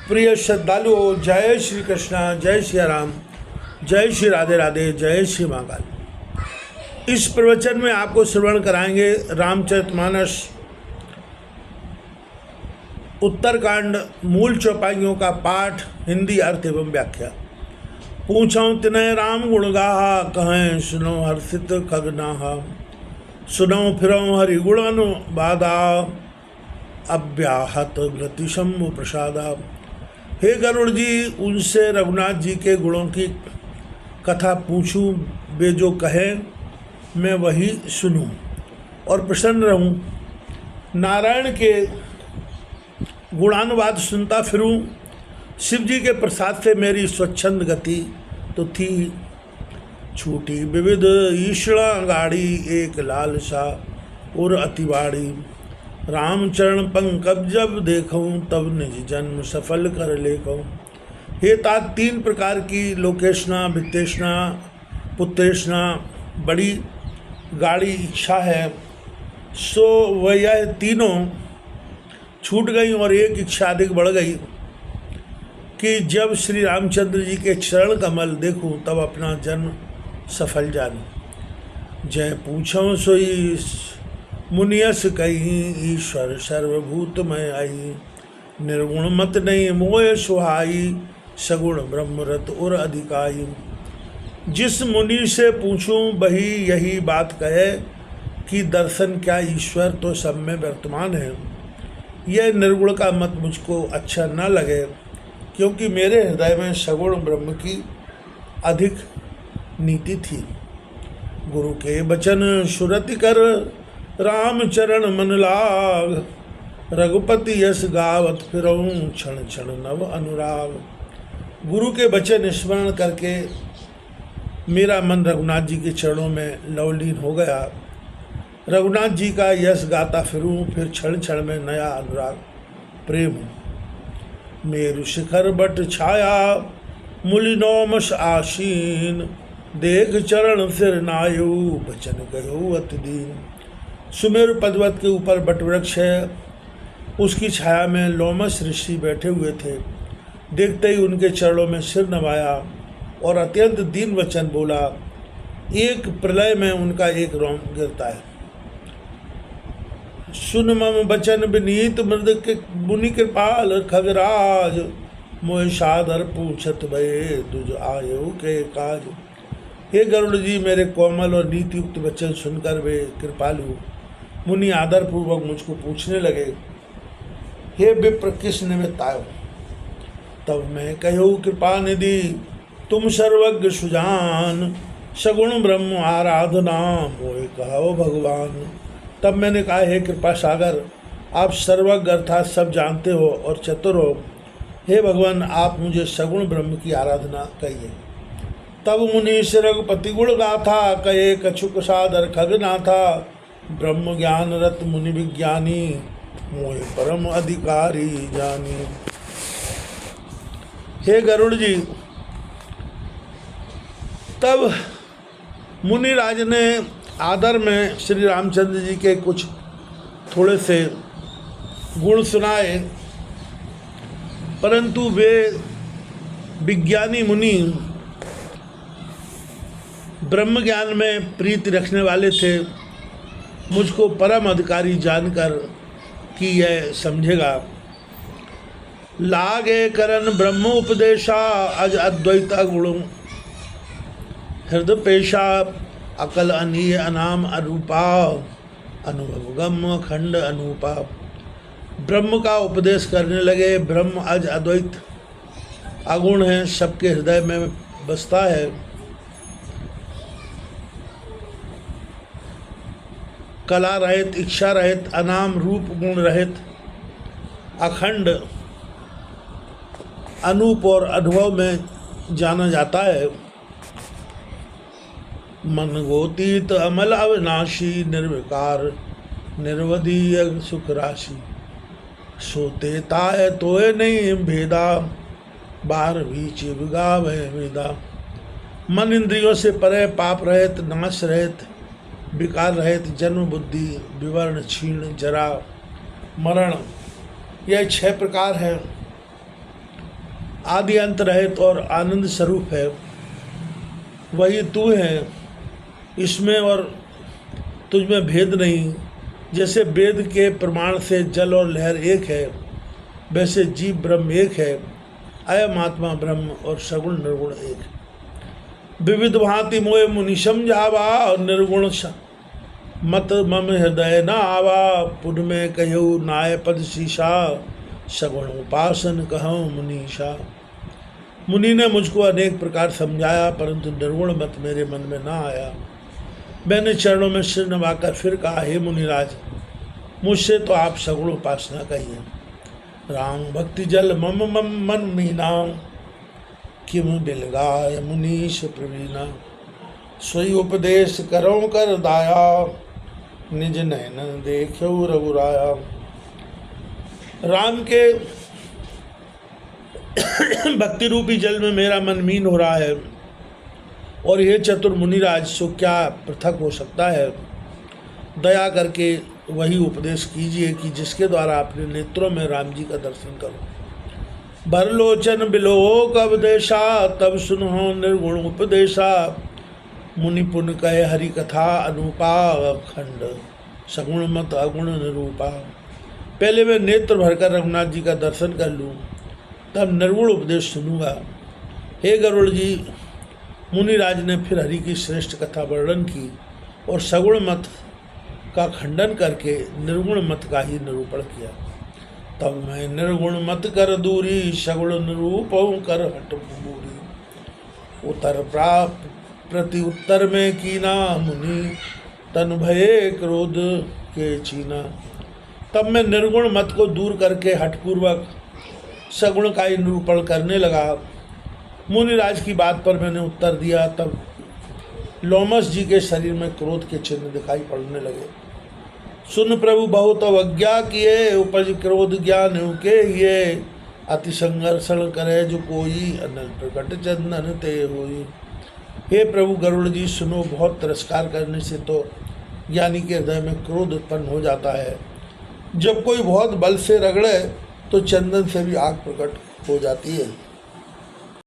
प्रिय श्रद्धालुओं, जय श्री कृष्णा, जय श्री राम, जय श्री राधे राधे, जय श्री महाकाल। इस प्रवचन में आपको श्रवण कराएंगे रामचरितमानस उत्तरकांड मूल चौपाइयों का पाठ, हिंदी अर्थ एवं व्याख्या। पूछो तिनय राम गुण गाहा, कहें सुनो हर्षित खगनाहा। सुनो फिरो हरि गुणन बाधा, अव्याहत गति शंभु प्रसादा। हे गरुड़ जी, उनसे रघुनाथ जी के गुणों की कथा पूछूं, वे जो कहें मैं वही सुनूं और प्रसन्न रहूं। नारायण के गुणानुवाद सुनता फिरूं। शिव जी के प्रसाद से मेरी स्वच्छंद गति तो थी। छूटी विविध ईषणा गाड़ी, एक लालसा और अतिवाड़ी। रामचरण पंकज जब देखूं, तब निज जन्म सफल कर लेखूं। हे तात, तीन प्रकार की लोकेशना, वित्तेषणा, पुत्रेषणा बड़ी गाढ़ी इच्छा है, सो वह यह तीनों छूट गई और एक इच्छा अधिक बढ़ गई कि जब श्री रामचंद्र जी के चरण कमल देखूं, तब अपना जन्म सफल जानूं। जय पूछो सोई मुनियस कही, ईश्वर सर्वभूतमय आई। निर्गुण मत नहीं मोह सुहाई, सगुण ब्रह्मरत और अधिकाई। जिस मुनि से पूछूं, वही यही बात कहे कि दर्शन क्या, ईश्वर तो सब में वर्तमान है। यह निर्गुण का मत मुझको अच्छा न लगे, क्योंकि मेरे हृदय में सगुण ब्रह्म की अधिक नीति थी। गुरु के वचन सुरति कर, रामचरण मन लाग। रघुपति यश गावत फिरऊं, क्षण क्षण नव अनुराग। गुरु के वचन स्मरण करके मेरा मन रघुनाथ जी के चरणों में लवलीन हो गया। रघुनाथ जी का यश गाता फिरूं, फिर क्षण क्षण में नया अनुराग प्रेम। मेरु शिखर बट छाया, मुलिनोमस आशीन। देख चरण सिर नायु, बचन गयो अति दीन। सुमेरु पर्वत के ऊपर बटवृक्ष है, उसकी छाया में लोमस ऋषि बैठे हुए थे। देखते ही उनके चरणों में सिर नवाया और अत्यंत दीन वचन बोला। एक प्रलय में उनका एक रोम गिरता है। सुन मम बचन विनीत मृद के मुनि कृपाल, खगराज मोह सादर पूछत भये, तुझ आयो के काज। हे गरुड़ जी, मेरे कोमल और नीति युक्त वचन सुनकर वे कृपालु मुनि आदर पूर्वक मुझको पूछने लगे, हे विप्र, किस निमित्त आयो? तब मैं कहो, कृपा निधि तुम सर्वज्ञ सुजान। सगुण ब्रह्म आराधना, मोहि कहो भगवान। तब मैंने कहा, हे कृपा सागर, आप सर्वज्ञ अर्थात सब जानते हो और चतुर हो। हे भगवान, आप मुझे सगुण ब्रह्म की आराधना कहिए। तब मुनि रघुपति गुण गाथा, कहे कछुक सादर खगनाथा। ब्रह्म ज्ञान रत मुनि विज्ञानी, मोहि परम अधिकारी जानी। हे गरुड़ जी, तब मुनिराज ने आदर में श्री रामचंद्र जी के कुछ थोड़े से गुण सुनाए, परंतु वे विज्ञानी मुनि ब्रह्म ज्ञान में प्रीति रखने वाले थे। मुझको परम अधिकारी जानकर कि यह समझेगा। लागे करन ब्रह्म उपदेशा, अज अद्वैता गुण हृदय पेशा। अकल अनीय अनाम अरूपा, अनुभव गम खंड अनूपा। ब्रह्म का उपदेश करने लगे। ब्रह्म अज अद्वैत अगुण है, सबके हृदय में बसता है। कला रहित, इच्छा रहित, अनाम रूप गुण रहित, अखंड, अनूप और अनुभव में जाना जाता है। मन गोतीत अमल अविनाशी, निर्विकार निर्वधीय सुख राशि। सोते ताय तोय नहीं भेदा, बार बीच विगावे वेदा। मन इंद्रियों से परे, पाप रहित, नाश रहित, विकार रहित, जन्म बुद्धि, विवर्ण, क्षीण, जरा, मरण, यह 6 प्रकार हैं। आदि अंत रहित और आनंद स्वरूप है, वही तू है। इसमें और तुझमें भेद नहीं। जैसे वेद के प्रमाण से जल और लहर एक है, वैसे जीव ब्रह्म एक है। अयम आत्मा ब्रह्म और सगुण निर्गुण एक है। विविध भांति मोय मुनि समझावा, और निर्गुण मत मम हृदय न आवा। पुन में कहु नाय पद शीशा, सगुण उपासन कहूँ मुनीषा। मुनि ने मुझको अनेक प्रकार समझाया, परंतु निर्गुण मत मेरे मन में न आया। मैंने चरणों में सिर नवाकर फिर कहा, हे मुनिराज, मुझसे तो आप सगुण उपासना कहिए। राम भक्ति जल मम मम मन मीना, किम बिलगाय मुनीश प्रवीणा। सोई उपदेश करो कर दाया, निज नयन देखो रघुराया। राम के भक्ति रूपी जल में मेरा मन मीन हो रहा है, और यह चतुर मुनिराज, सो क्या पृथक हो सकता है। दया करके वही उपदेश कीजिए कि जिसके द्वारा अपने नेत्रों में राम जी का दर्शन करो। भरलोचन बिलोक अवदेशा, तब सुनो निर्गुण उपदेशा। मुनि पुन कहे हरि कथा अनुपा, खंड सगुण मत अगुण निरूपा। पहले मैं नेत्र भरकर रघुनाथ जी का दर्शन कर लूँ, तब निर्गुण उपदेश सुनूंगा। हे गरुड़ जी, मुनिराज ने फिर हरि की श्रेष्ठ कथा वर्णन की और सगुण मत का खंडन करके निर्गुण मत का ही निरूपण किया। तब मैं निर्गुण मत कर दूरी, सगुण निरूपण कर हट बूरी। उत्तर प्राप्त प्रति उत्तर में कीना, मुनि तन भये क्रोध के चीना। तब मैं निर्गुण मत को दूर करके हठपूर्वक सगुण का ही निरूपण करने लगा। मुनिराज की बात पर मैंने उत्तर दिया, तब लोमस जी के शरीर में क्रोध के चिन्ह दिखाई पड़ने लगे। सुन प्रभु बहुत अवज्ञा किए, उपज क्रोध ज्ञान के ये। अति संघर्षण करे जो कोई, अनल प्रकट चंदन ते होई। हे प्रभु गरुड़ जी, सुनो, बहुत तिरस्कार करने से तो ज्ञानी के हृदय में क्रोध उत्पन्न हो जाता है। जब कोई बहुत बल से रगड़े तो चंदन से भी आग प्रकट हो जाती है।